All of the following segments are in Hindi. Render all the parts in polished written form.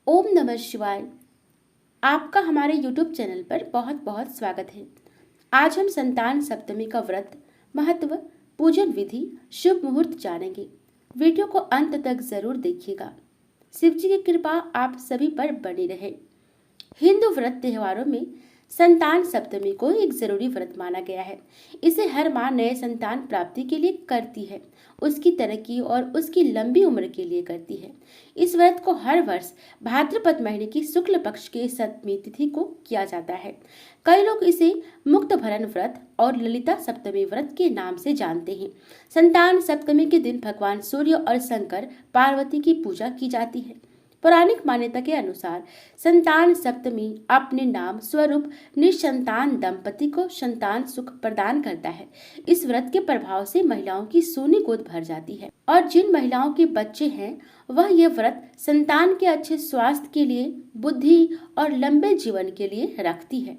ओम नमः शिवाय। आपका हमारे YouTube चैनल पर बहुत बहुत स्वागत है। आज हम संतान सप्तमी का व्रत, महत्व, पूजन विधि, शुभ मुहूर्त जानेंगे। वीडियो को अंत तक जरूर देखिएगा। शिव जी की कृपा आप सभी पर बनी रहे। हिंदू व्रत त्योहारों में संतान सप्तमी को एक जरूरी व्रत माना गया है। इसे हर माँ नए संतान प्राप्ति के लिए करती है, उसकी तरक्की और उसकी लंबी उम्र के लिए करती है। इस व्रत को हर वर्ष भाद्रपद महीने की शुक्ल पक्ष के सप्तमी तिथि को किया जाता है। कई लोग इसे मुक्त भरण व्रत और ललिता सप्तमी व्रत के नाम से जानते हैं। संतान सप्तमी के दिन भगवान सूर्य और शंकर पार्वती की पूजा की जाती है। पौराणिक मान्यता के अनुसार संतान सप्तमी अपने नाम स्वरूप निसंतान दंपति को संतान सुख प्रदान करता है। इस व्रत के प्रभाव से महिलाओं की सोनी गोद भर जाती है और जिन महिलाओं के बच्चे हैं वह यह व्रत संतान के अच्छे स्वास्थ्य के लिए, बुद्धि और लंबे जीवन के लिए रखती है।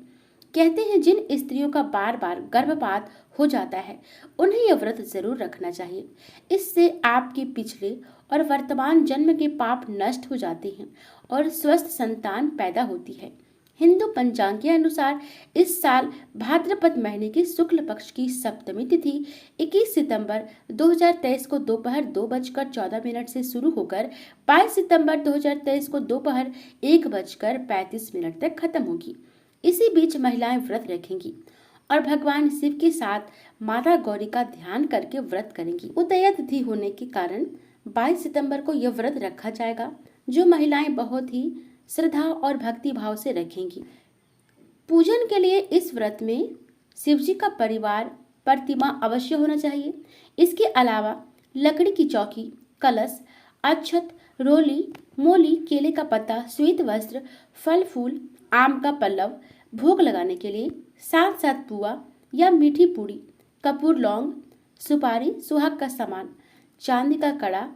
कहते हैं जिन स्त्रियों का बार बार गर्भपात हो जाता है उन्हें यह व्रत जरूर रखना चाहिए। इससे आपके पिछले और वर्तमान जन्म के पाप नष्ट हो जाते हैं और स्वस्थ संतान पैदा होती है। हिंदू पंचांग के अनुसार इस साल भाद्रपद महीने की शुक्ल पक्ष की सप्तमी तिथि 21 सितंबर 2023 को दोपहर 2:14 से शुरू होकर 22 सितंबर 2023 को दोपहर 1:35 तक खत्म होगी। इसी बीच महिलाएं व्रत रखेंगी और भगवान शिव के साथ माता गौरी का ध्यान करके व्रत करेंगी। उदया तिथि होने के कारण 22 सितंबर को यह व्रत रखा जाएगा, जो महिलाएं बहुत ही श्रद्धा और भक्ति भाव से रखेंगी। पूजन के लिए इस व्रत में शिव जी का परिवार प्रतिमा अवश्य होना चाहिए। इसके अलावा लकड़ी की चौकी, कलश, अक्षत, रोली, मोली, केले का पत्ता, श्वेत वस्त्र, फल फूल, आम का पल्लव, भोग लगाने के लिए 7 पुआ या मीठी पूड़ी, कपूर, लौंग, सुपारी, सुहाग का सामान, चांदी का कड़ा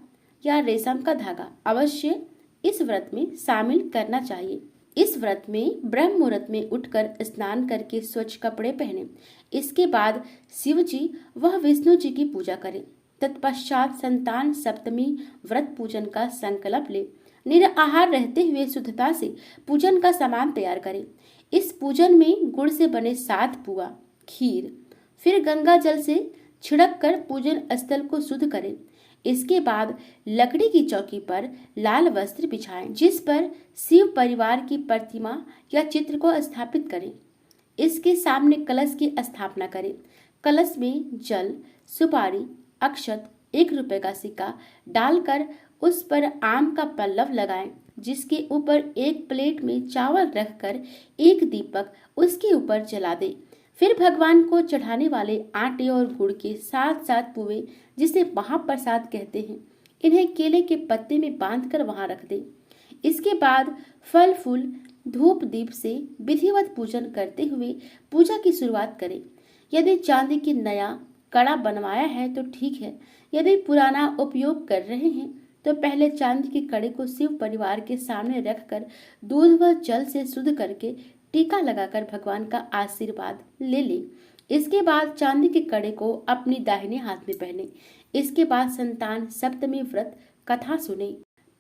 या रेशम का धागा अवश्य इस व्रत में शामिल करना चाहिए। इस व्रत में ब्रह्म मुहूर्त में उठकर स्नान करके स्वच्छ कपड़े पहने। इसके बाद शिव जी व विष्णु जी की पूजा करें। तत्पश्चात संतान सप्तमी व्रत पूजन का संकल्प ले निराहार रहते हुए शुद्धता से पूजन का सामान तैयार करें। इस पूजन में गुड़ से बने 7 पुआ, खीर, फिर गंगा जल से छिड़क कर पूजन स्थल को शुद्ध करें। इसके बाद लकड़ी की चौकी पर लाल वस्त्र बिछाएं, जिस पर शिव परिवार की प्रतिमा या चित्र को स्थापित करें। इसके सामने कलश की स्थापना करें। कलश में जल, सुपारी, अक्षत, 1 रुपए का सिक्का डालकर उस पर आम का पल्लव लगाएं, जिसके ऊपर एक प्लेट में चावल रखकर एक दीपक उसके ऊपर जला दें। फिर भगवान को चढ़ाने वाले आटे और गुड़ के 7 पुए, जिसे महाप्रसाद कहते हैं, इन्हें केले के पत्ते में बांधकर वहां रख दें। इसके बाद फल फूल, धूप दीप से विधिवत पूजन करते हुए पूजा की शुरुआत करें। यदि चांदी की नया कड़ा बनवाया है तो ठीक है। यदि पुराना उपयोग कर रहे हैं तो पहले चांदी के कड़े को शिव परिवार के सामने रखकर दूध व जल से शुद्ध करके टीका लगाकर भगवान का आशीर्वाद ले लें। इसके बाद चांदी के कड़े को अपनी दाहिने हाथ में पहने। इसके बाद संतान सप्तमी व्रत कथा सुने।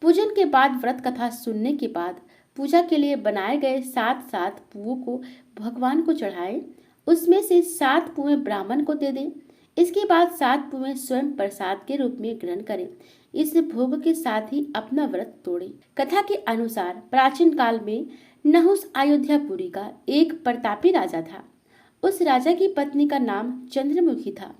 पूजन के बाद व्रत कथा सुनने के बाद पूजा के लिए बनाए गए 7 पुओं को भगवान को चढ़ाएं। उसमें से 7 पुए ब्राह्मण को दे दें। इसके बाद 7 पुए स्वयं प्रसाद के रूप में ग्रहण करें। इस भोग के साथ ही अपना व्रत तोड़ें। कथा के अनुसार प्राचीन काल में नहुस अयोध्यापुरी का एक प्रतापी राजा था। उस राजा की पत्नी का नाम चंद्रमुखी था।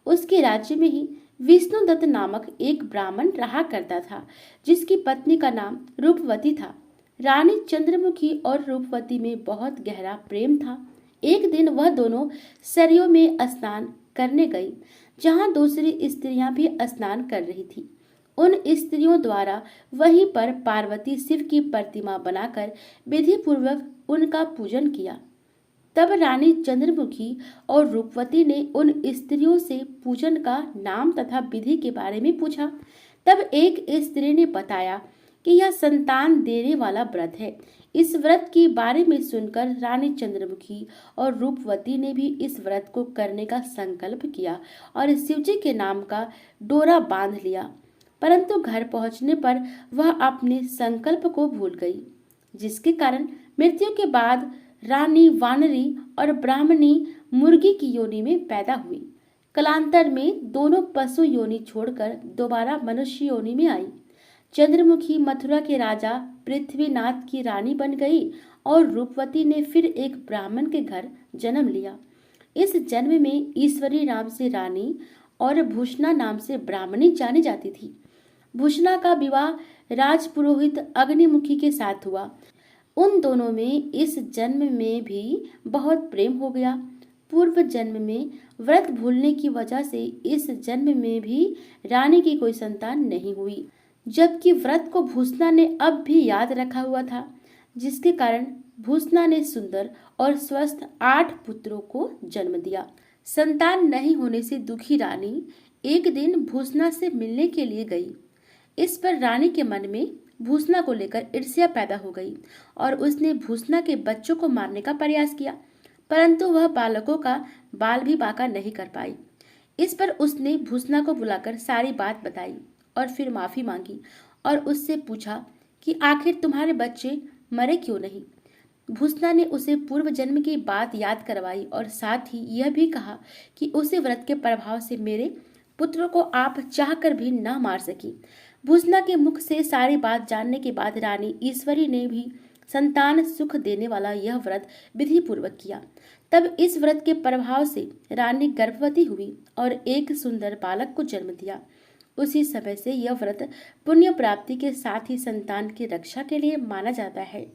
उसके राज्य में ही विष्णुदत्त नामक एक ब्राह्मण रहा करता था, जिसकी पत्नी का नाम रूपवती था। रानी चंद्रमुखी और रूपवती में बहुत गहरा प्रेम था। एक दिन वह दोनों सरयू में स्नान करने गई, जहां दूसरी स्त्रियां भी स्नान कर रही थी। उन स्त्रियों द्वारा वहीं पर पार्वती शिव की प्रतिमा बनाकर विधि पूर्वक उनका पूजन किया। तब रानी चंद्रमुखी और रूपवती ने उन स्त्रियों से पूजन का नाम तथा विधि के बारे में पूछा। तब एक स्त्री ने बताया कि यह संतान देने वाला व्रत है। इस व्रत के बारे में सुनकर रानी चंद्रमुखी और रूपवती ने भी इस व्रत को करने का संकल्प किया और शिवजी के नाम का डोरा बांध लिया। परंतु घर पहुंचने पर वह अपने संकल्प को भूल गई, जिसके कारण मृत्यु के बाद रानी वानरी और ब्राह्मणी मुर्गी की योनि में पैदा हुई। कालांतर में दोनों पशु योनि छोड़कर दोबारा मनुष्य योनि में आई। चंद्रमुखी मथुरा के राजा पृथ्वीनाथ की रानी बन गई और रूपवती ने फिर एक ब्राह्मण के घर जन्म लिया। इस जन्म में ईश्वरी नाम से रानी और भूषणा नाम से ब्राह्मणी जानी जाती थी। भूषणा का विवाह राजपुरोहित अग्निमुखी के साथ हुआ। उन दोनों में इस जन्म में भी बहुत प्रेम हो गया। पूर्व जन्म में व्रत भूलने की वजह से इस जन्म में भी रानी की कोई संतान नहीं हुई, जबकि व्रत को भूषणा ने अब भी याद रखा हुआ था, जिसके कारण भूषणा ने सुंदर और स्वस्थ 8 पुत्रों को जन्म दिया। संतान नहीं होने से दुखी रानी एक दिन भूषणा से मिलने के लिए गई। इस पर रानी के मन में भूषणा को लेकर ईर्ष्या पैदा हो गई और उसने भूषणा के बच्चों को मारने का प्रयास किया, परंतु वह बालकों का बाल भी बांका नहीं कर पाई। इस पर उसने भूषणा को बुलाकर सारी बात बताई और फिर माफी मांगी और उससे पूछा कि आखिर तुम्हारे बच्चे मरे क्यों नहीं। भूषणा ने उसे पूर्व जन्म की बात याद करवाई और साथ ही यह भी कहा कि उसे व्रत के प्रभाव से मेरे पुत्रों को आप चाहकर भी न मार सकी। भूषणा के मुख से सारी बात जानने के बाद रानी ईश्वरी ने भी संतान सुख देने वाला यह व्रत विधि पूर्वक किया। तब इस व्रत के प्रभाव से रानी गर्भवती हुई और एक सुंदर बालक को जन्म दिया। उसी समय से यह व्रत पुण्य प्राप्ति के साथ ही संतान की रक्षा के लिए माना जाता है।